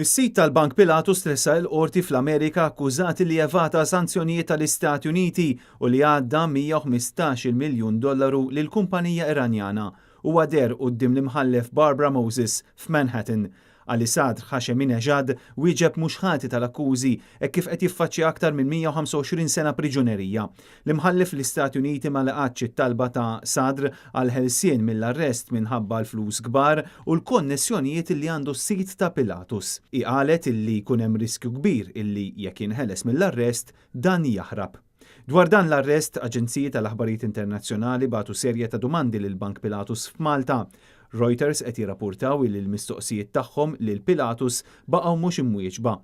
Is-sit tal-Bank Pilatus tressa l-qorti fl-Amerika akkużati li evata sanzjonijiet tal-Istati Uniti u li għadda $115 miljun lill-kumpanija Iranjana u għader quddiem l-imħallef Barbara Moses f'Manhattan. Ali Sadr Hashemnejad wieġeb mhux ħati tal-akkużi hekk kif qed jiffaċċja aktar minn 125 sena priġunerija. L-imħallef l-Istati Uniti ma laqatx it-talba ta' Sadr għal ħelsien mill-arrest minħabba l-flus kbar u l-konnessjonijiet li għandu s-sit ta' Pilatus. I qalet illi jkun hemm riskju kbir illi jekk inħeles mill-arrest dan jaħrab. Dwar dan l-arrest, aġenziji tal-aħbarijiet internazzjonali batu serje ta' domandi lil Bank Pilatus f'Malta. Reuters qed jirrapportaw li l-mistoqsijiet tagħhom lil Pilatus baqgħu mhux imwieġba.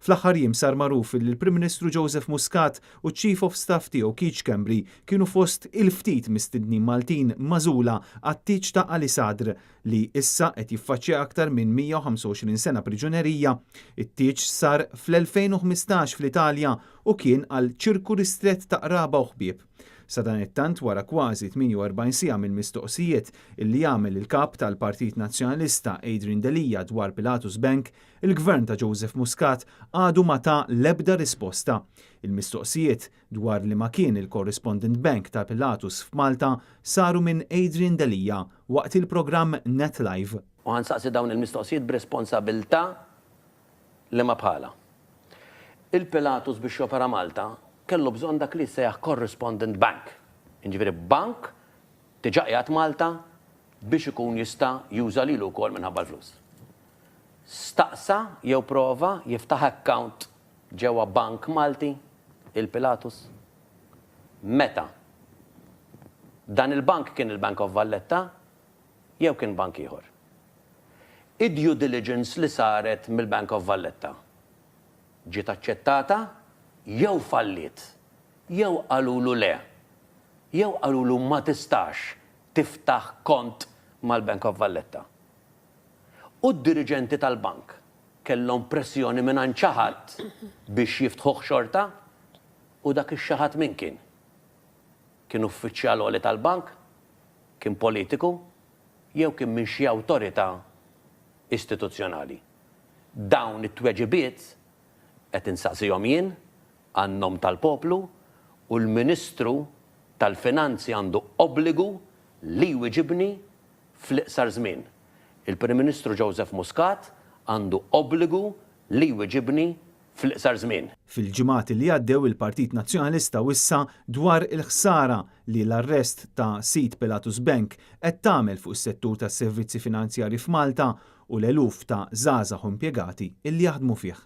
Fl-aħħar jiem sar magħruf li l-Prim Ministru Joseph Muscat u Chief of Staff tiegħu Keith Schembri kienu fost il-ftit mistednin Maltin magħżula għat-tieġ ta' Ali Sadr li issa qed jiffaċċja aktar minn 125 sena priġunerija. It-tieġ sar fl-2015 fl-Italja u kien għal ċirku ristrett ta' qraba u ħbieb. Sadan it-tant wara kważi 48 siegħa mill-mistoqsijiet illi jagħmel il-kap tal-Partit Nazzjonalista Adrian Delija dwar Pilatus Bank, il-Gvern ta' Joseph Muscat għadu ma ta' l-ebda risposta. Il-mistoqsijiet dwar li ma kien il-Correspondent Bank ta' Pilatus f'Malta saru minn Adrian Delija waqt il-programm NetLive. U ħansaqsi dawn il-mistoqsijiet b'responsabilità li ma bħala. Il-Pilatus biex jopera Malta kellu bżonn dak li sejjaħ Correspondent Bank. Jiġifieri bank tiġaqjat Malta biex ikun jista' juża lilu wkoll minħabba l-flus. Staqsa jew prova jiftaħ account ġewwa Bank Malti il-Pilatus. Meta? Dan il-bank kien il-Bank of Valletta jew kien bank ieħor. Id-due diligence li saret mill-Bank of Valletta ġiet aċċettata jew fallit, jew qalulu le, jew qalulu ma tistax tiftaħ kont mal-Bank of Valletta. U d-dirigenti tal-bank kellhom pressjoni minn xi ħadd biex jiftħuh xorta u dak ix-xi min kien. Kien uffiċjal għoli tal-bank, kien politiku, jew kien minn xi awtorità istituzzjonali. Dawn it-tweġibiet qed insaqsihom jien għan-nom tal-poplu u l-Ministru tal-Finanzi għandu obbligu li jwieġibni fl-iqsar żmien. Il-Prim Ministru Joseph Muscat għandu obbligu li jwieġibni fl-iqsar żmien. Fil-ġimgħat li għaddew il-Partit Nazzjonalista wissa dwar il-ħsara li l-arrest ta' sit Pilatus Bank qed tagħmel fuq is-settur tas-servizzi finanzjarji f'Malta u l-eluf ta' żgħażagħ u impjegati illi jaħdmu fih.